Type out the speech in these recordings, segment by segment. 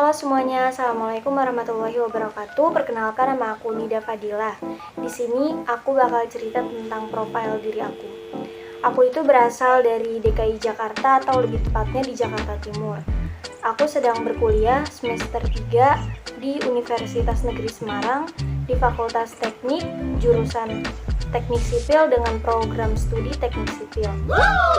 Halo semuanya, Assalamualaikum warahmatullahi wabarakatuh. Perkenalkan, nama aku Nida Fadilah. Di sini aku bakal cerita tentang profil diri aku. Aku itu berasal dari DKI Jakarta atau lebih tepatnya di Jakarta Timur. Aku sedang berkuliah semester 3 di Universitas Negeri Semarang di Fakultas Teknik, jurusan Teknik Sipil dengan program studi Teknik Sipil.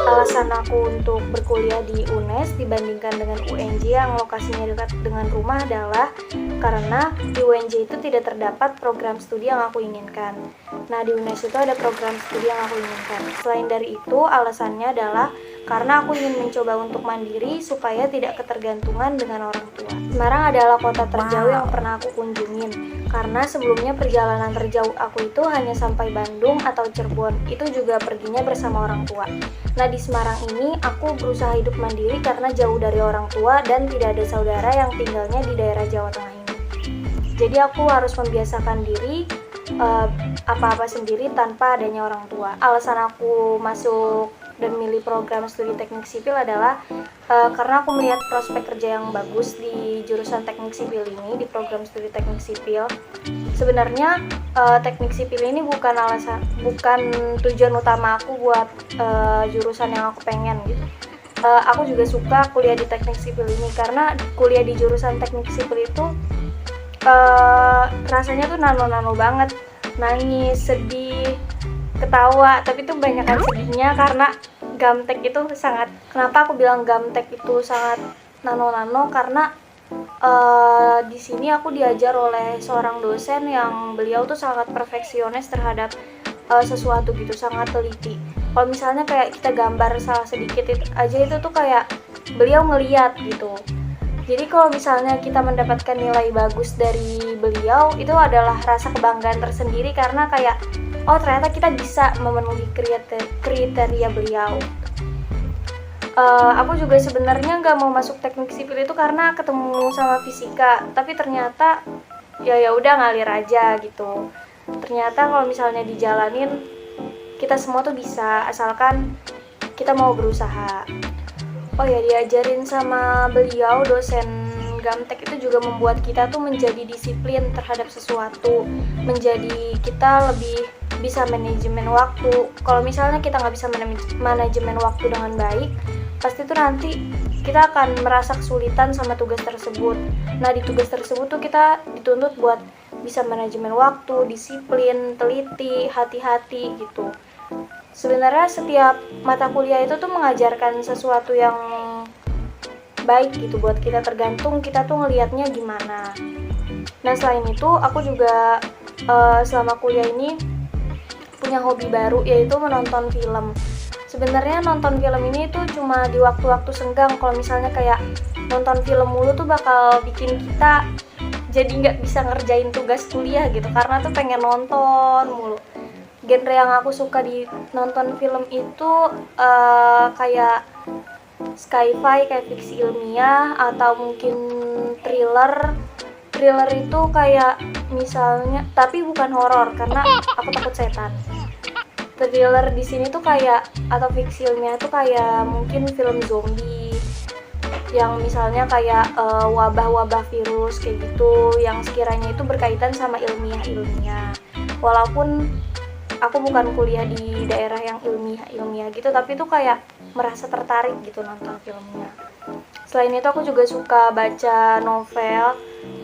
Alasan aku untuk berkuliah di UNES dibandingkan dengan UNJ yang lokasinya dekat dengan rumah adalah karena di UNJ itu tidak terdapat program studi yang aku inginkan. Nah, di UNES itu ada program studi yang aku inginkan. Selain dari itu, alasannya adalah karena aku ingin mencoba untuk mandiri supaya tidak ketergantungan dengan orang tua. Semarang adalah kota terjauh yang pernah aku kunjungin, karena sebelumnya perjalanan terjauh aku itu hanya sampai Bandung atau Cirebon, itu juga perginya bersama orang tua. Nah, di Semarang ini aku berusaha hidup mandiri karena jauh dari orang tua dan tidak ada saudara yang tinggalnya di daerah Jawa Tengah ini. Jadi aku harus membiasakan diri apa-apa sendiri tanpa adanya orang tua. Alasan aku masuk dan milih program studi teknik sipil adalah karena aku melihat prospek kerja yang bagus di jurusan teknik sipil ini, di program studi teknik sipil. Sebenarnya teknik sipil ini bukan tujuan utama aku buat jurusan yang aku pengen gitu. Aku juga suka kuliah di teknik sipil ini karena kuliah di jurusan teknik sipil itu rasanya tuh nano-nano banget, nangis, sedih, ketawa, tapi tuh banyakan sedihnya karena gamtek itu sangat, kenapa aku bilang gamtek itu sangat nano-nano, karena di sini aku diajar oleh seorang dosen yang beliau tuh sangat perfeksionis terhadap sesuatu gitu, sangat teliti. Kalau misalnya kayak kita gambar salah sedikit aja itu tuh kayak beliau ngeliat gitu. Jadi kalau misalnya kita mendapatkan nilai bagus dari beliau, itu adalah rasa kebanggaan tersendiri karena kayak, oh ternyata kita bisa memenuhi kriteria beliau. Aku juga sebenarnya nggak mau masuk teknik sipil itu karena ketemu sama fisika, tapi ternyata ya udah ngalir aja gitu. Ternyata kalau misalnya dijalanin, kita semua tuh bisa asalkan kita mau berusaha. Oh ya, diajarin sama beliau, dosen gamtek itu juga membuat kita tuh menjadi disiplin terhadap sesuatu, menjadi kita lebih bisa manajemen waktu. Kalau misalnya kita nggak bisa manajemen waktu dengan baik, pasti tuh nanti kita akan merasa kesulitan sama tugas tersebut. Nah, di tugas tersebut tuh kita dituntut buat bisa manajemen waktu, disiplin, teliti, hati-hati gitu. Sebenarnya setiap mata kuliah itu tuh mengajarkan sesuatu yang baik gitu buat kita, tergantung kita tuh ngelihatnya gimana. Nah, selain itu aku juga selama kuliah ini punya hobi baru, yaitu menonton film. Sebenarnya nonton film ini tuh cuma di waktu-waktu senggang. Kalau misalnya kayak nonton film mulu tuh bakal bikin kita jadi nggak bisa ngerjain tugas kuliah gitu, karena tuh pengen nonton mulu. Genre yang aku suka di nonton film itu kayak sci-fi, kayak fiksi ilmiah, atau mungkin thriller. Thriller itu kayak misalnya, tapi bukan horor karena aku takut setan. Thriller di sini tuh kayak, atau fiksi ilmiah tuh kayak mungkin film zombie, yang misalnya kayak wabah-wabah virus kayak gitu, yang sekiranya itu berkaitan sama ilmiah. Walaupun aku bukan kuliah di daerah yang ilmiah gitu, tapi tuh kayak merasa tertarik gitu nonton filmnya. Selain itu aku juga suka baca novel.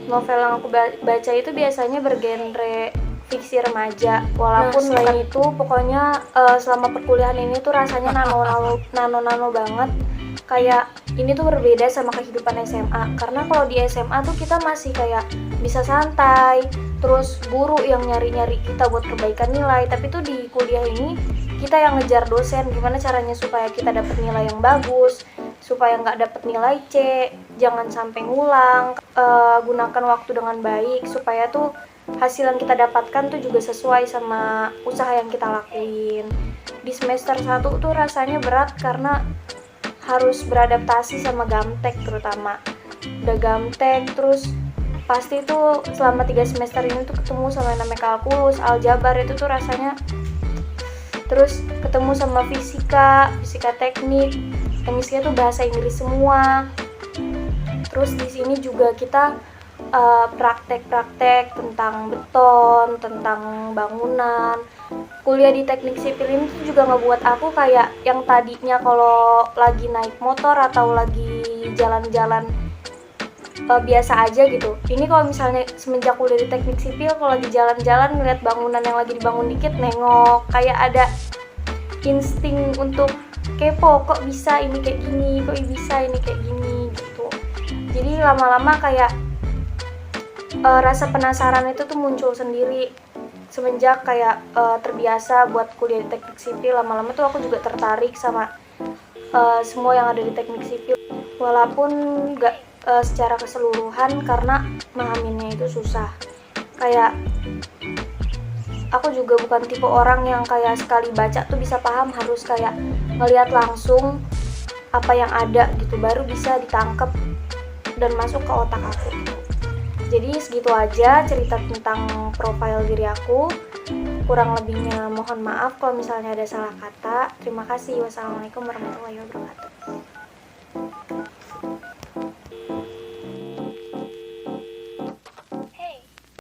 Novel yang aku baca itu biasanya bergenre fiksi remaja. Walaupun selain itu pokoknya selama perkuliahan ini tuh rasanya nano banget. Kayak ini tuh berbeda sama kehidupan SMA, karena kalau di SMA tuh kita masih kayak bisa santai, terus guru yang nyari-nyari kita buat perbaikan nilai. Tapi tuh di kuliah ini kita yang ngejar dosen gimana caranya supaya kita dapat nilai yang bagus, supaya nggak dapat nilai C, jangan sampai ngulang, gunakan waktu dengan baik supaya tuh hasil yang kita dapatkan tuh juga sesuai sama usaha yang kita lakuin. Di semester 1 tuh rasanya berat karena harus beradaptasi sama gamtek, terutama udah gamtek, terus pasti tuh selama 3 semester ini tuh ketemu sama namanya kalkulus, aljabar, itu tuh rasanya, terus ketemu sama fisika teknik, yang isinya tuh bahasa Inggris semua. Terus di sini juga kita praktek-praktek tentang beton, tentang bangunan. Kuliah di teknik sipil ini tuh juga ngebuat aku kayak yang tadinya kalau lagi naik motor atau lagi jalan-jalan biasa aja gitu. Ini kalau misalnya semenjak kuliah di teknik sipil, kalau lagi jalan-jalan ngeliat bangunan yang lagi dibangun dikit, nengok, kayak ada insting untuk kepo, kok bisa ini kayak gini, kok bisa ini kayak gini gitu. Jadi lama-lama kayak rasa penasaran itu tuh muncul sendiri semenjak kayak terbiasa buat kuliah di teknik sipil. Lama-lama tuh aku juga tertarik sama semua yang ada di teknik sipil, walaupun gak secara keseluruhan karena memahaminya itu susah. Kayak aku juga bukan tipe orang yang kayak sekali baca tuh bisa paham, harus kayak ngelihat langsung apa yang ada gitu baru bisa ditangkep dan masuk ke otak aku. Jadi segitu aja cerita tentang profil diri aku. Kurang lebihnya mohon maaf kalau misalnya ada salah kata. Terima kasih. Wassalamualaikum warahmatullahi wabarakatuh.